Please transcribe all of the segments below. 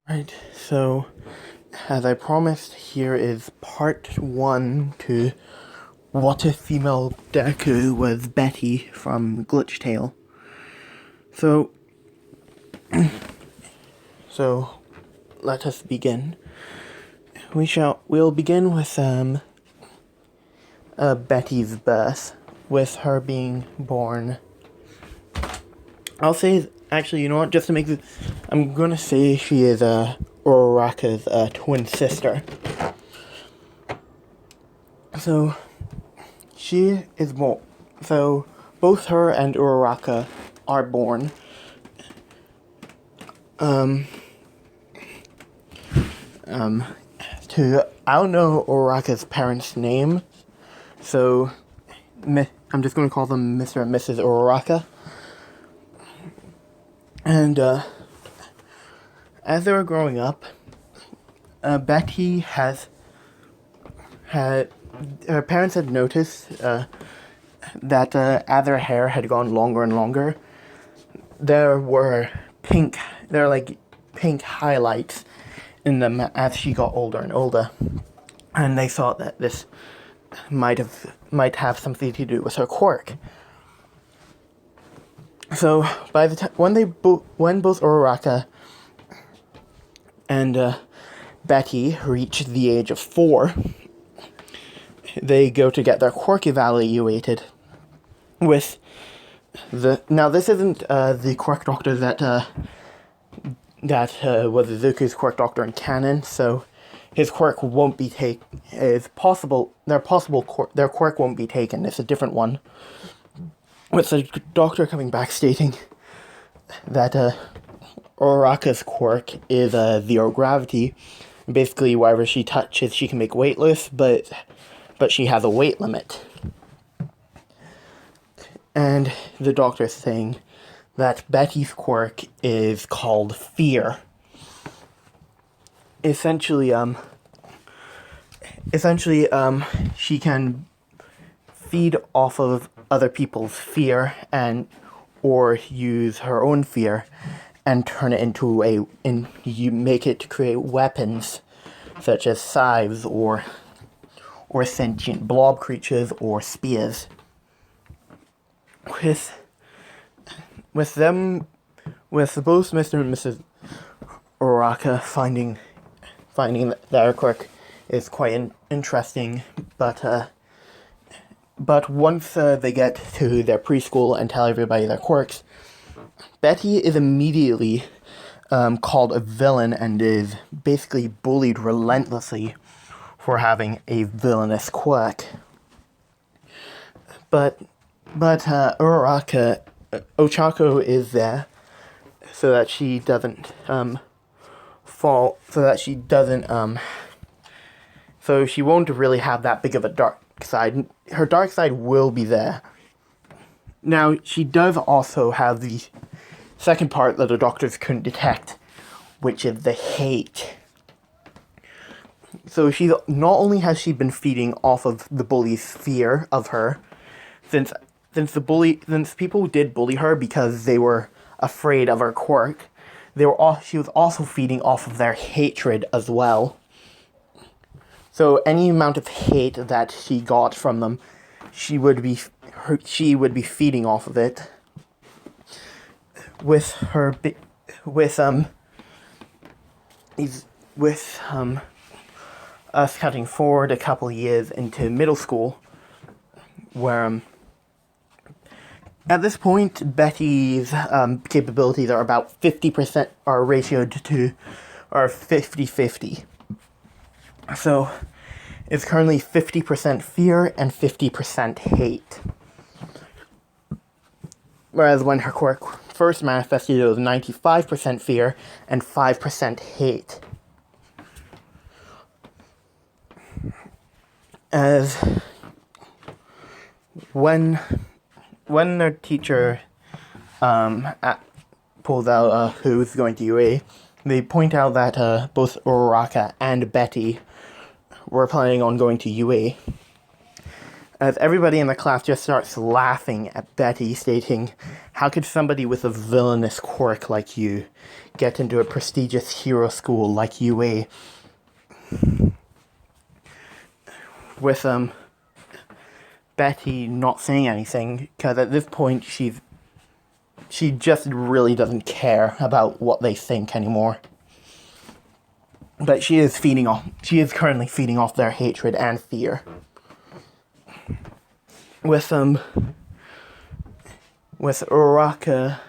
Right, so as I promised, here is part one to what if female Deku was Betty from Glitch Tale. So, so let us begin. We'll begin with Betty's birth, with her being born. I'll say, actually, you know what? Just to make this, I'm gonna say she is Uraraka's twin sister. So she is born. So both her and Uraraka are born. I don't know Uraraka's parents' name, so I'm just going to call them Mr. and Mrs. Uraraka. And as they were growing up, Betty had her parents had noticed that as her hair had gone longer and longer, there were pink highlights in them as she got older and older, and they thought that this might have something to do with her quirk. So by the time when both Uraraka and Betty reach the age of 4, they go to get their quirk evaluated with now this isn't the quirk doctor that was Izuku's quirk doctor in canon, so his quirk won't be their quirk won't be taken. It's a different one. With the doctor coming back stating that Uraraka's quirk is zero gravity. Basically, wherever she touches, she can make weightless, but she has a weight limit. And the doctor's saying that Betty's quirk is called fear. Essentially, she can feed off of other people's fear or use her own fear and turn it into you make it to create weapons such as scythes or sentient blob creatures or spears. With both Mr. and Mrs. Uraraka finding that their quirk is quite interesting, but once they get to their preschool and tell everybody their quirks, Betty is immediately called a villain and is basically bullied relentlessly for having a villainous quirk. But Uraraka, Ochako is there so that she doesn't fall, so she won't really have that big of a dark side. Her dark side will be there. Now, she does also have the second part that the doctors couldn't detect, which is the hate. So not only has she been feeding off of the bully's fear of her, since people did bully her because they were afraid of her quirk, she was also feeding off of their hatred as well. So any amount of hate that she got from them, she would be feeding off of it. With us cutting forward a couple years into middle school, where at this point Betty's capabilities are about 50% are ratioed to 50-50. So it's currently 50% fear and 50% hate. Whereas when her quirk first manifested, it was 95% fear and 5% hate. As when their teacher pulls out who's going to UA, they point out that both Uraraka and Betty were planning on going to UA. as everybody in the class just starts laughing at Betty, stating, "How could somebody with a villainous quirk like you get into a prestigious hero school like UA?" With Betty not saying anything, because at this point she just really doesn't care about what they think anymore. But she is currently feeding off their hatred and fear. With Uraraka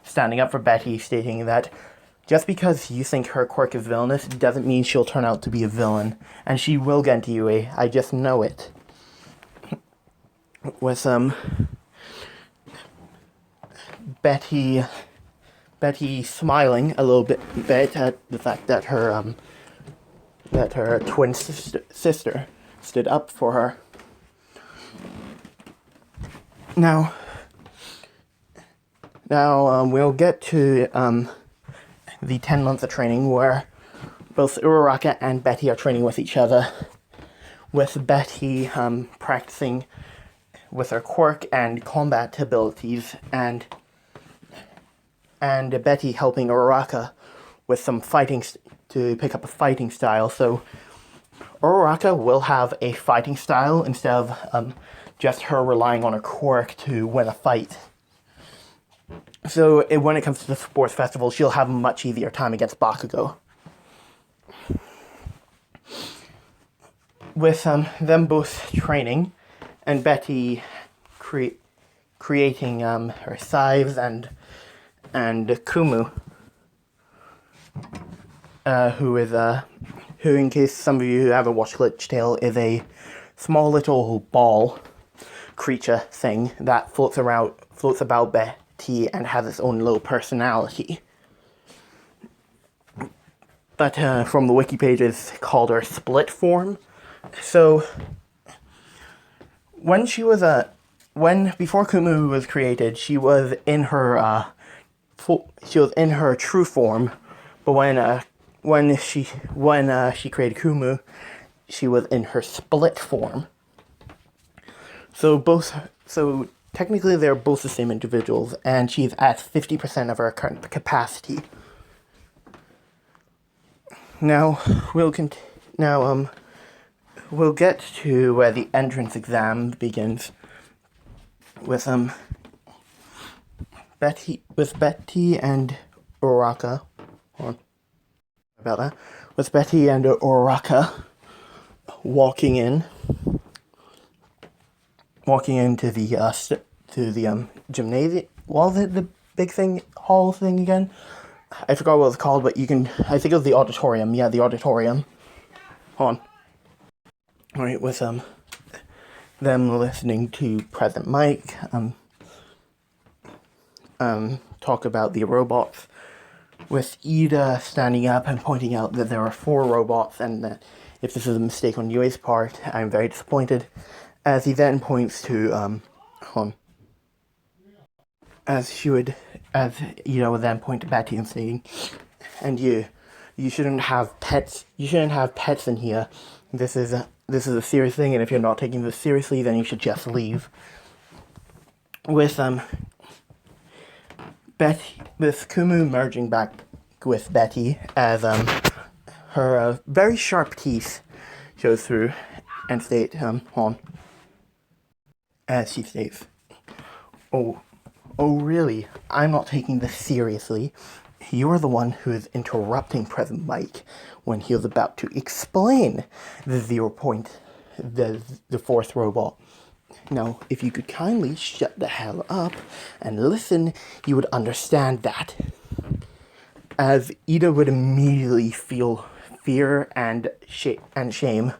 standing up for Betty, stating that just because you think her quirk is villainous doesn't mean she'll turn out to be a villain, and she will get into UA. I just know it. With Betty smiling a little bit at the fact that her twin sister stood up for her. Now we'll get to the 10 months of training where both Uraraka and Betty are training with each other, with Betty practicing with her quirk and combat abilities, and Betty helping Uraraka with some fighting to pick up a fighting style. So Uraraka will have a fighting style instead of just her relying on her quirk to win a fight. So when it comes to the sports festival, she'll have a much easier time against Bakugo. With them both training, and Betty creating her scythes and Kumu, who, in case some of you who haven't watched Glitch Tale, is a small little ball creature thing that floats about Betty and has its own little personality. But from the wiki page, it's called her split form. So when she was before Kumu was created, she was in her true form, but when she created Kumu, she was in her split form. So technically they're both the same individuals, and she's at 50% of her current capacity. Now we'll get to where the entrance exam begins with Betty and Uraraka. With Betty and Uraraka walking into the gymnasium. What was it, the big thing, hall thing again? I forgot what it was called, but I think it was the auditorium. Yeah, the auditorium. Hold on. Alright, with them listening to President Mike talk about the robots, with Ida standing up and pointing out that there are 4 robots, and that if this is a mistake on Yue's part, I'm very disappointed. As he then points to as Ida would then point to Betty and saying, "And you shouldn't have pets. You shouldn't have pets in here. This is a serious thing, and if you're not taking this seriously, then you should just leave." With Kumu merging back with Betty as her very sharp teeth shows through, and state as she states, "Oh really? I'm not taking this seriously. You're the one who is interrupting President Mike when he was about to explain the 4th robot. Now, if you could kindly shut the hell up and listen, you would understand that." As Ida would immediately feel fear and shame,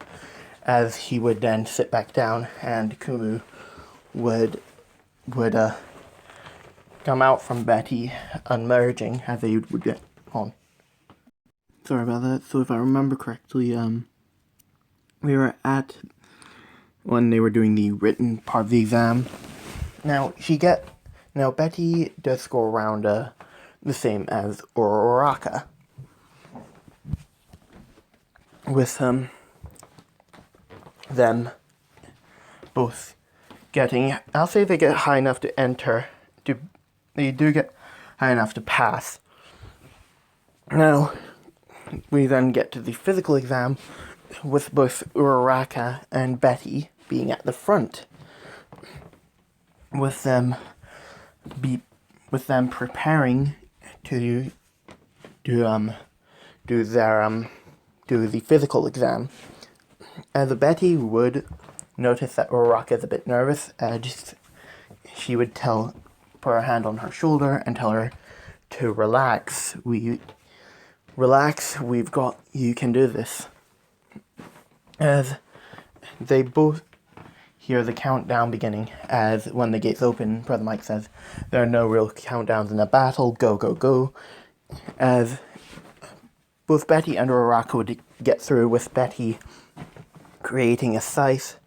as he would then sit back down, and Kumu would come out from Betty, unmerging as they would get on. Sorry about that. So if I remember correctly, we were at when they were doing the written part of the exam. Now Betty does score around the same as Uraraka. With them both getting, I'll say they get high enough to enter, they do get high enough to pass. Now, we then get to the physical exam with both Uraraka and Betty being at the front, with them preparing to do the physical exam. As Betty would notice that Uraraka is a bit nervous, she would put her hand on her shoulder and tell her to relax. Relax, you can do this. As they both hear the countdown beginning, as when the gates open, Brother Mike says, there are no real countdowns in a battle, go, go, go. As both Betty and Uraraka would get through, with Betty creating a scythe,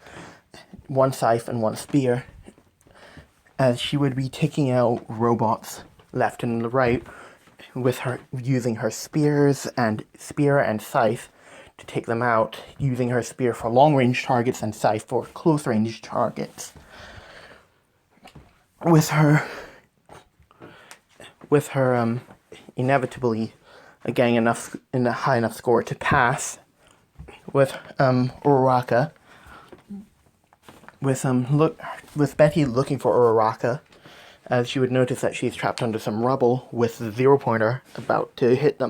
one scythe and one spear, as she would be taking out robots left and right, with her using her spear and scythe to take them out, using her spear for long-range targets and scythe for close-range targets. With her inevitably getting a high enough score to pass, with Uraraka, with Betty looking for Uraraka, as she would notice that she's trapped under some rubble, with the 0-pointer about to hit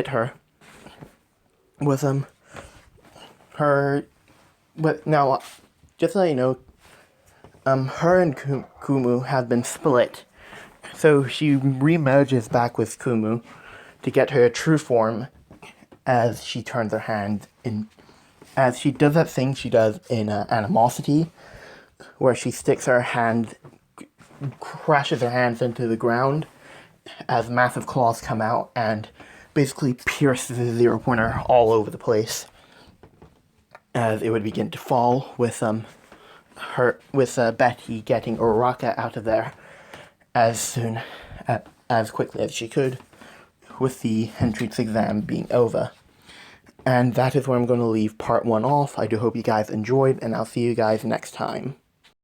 her. With now, just to let you know, her and Kumu have been split, so she remerges back with Kumu to get her true form, as she turns her hand in, as she does that thing she does in Animosity, where she sticks her hand, crashes her hands into the ground as massive claws come out and basically pierces the 0-pointer all over the place, as it would begin to fall, with Betty getting Uraraka out of there as quickly as she could, with the entrance exam being over. And that is where I'm going to leave part 1 off. I do hope you guys enjoyed, and I'll see you guys next time.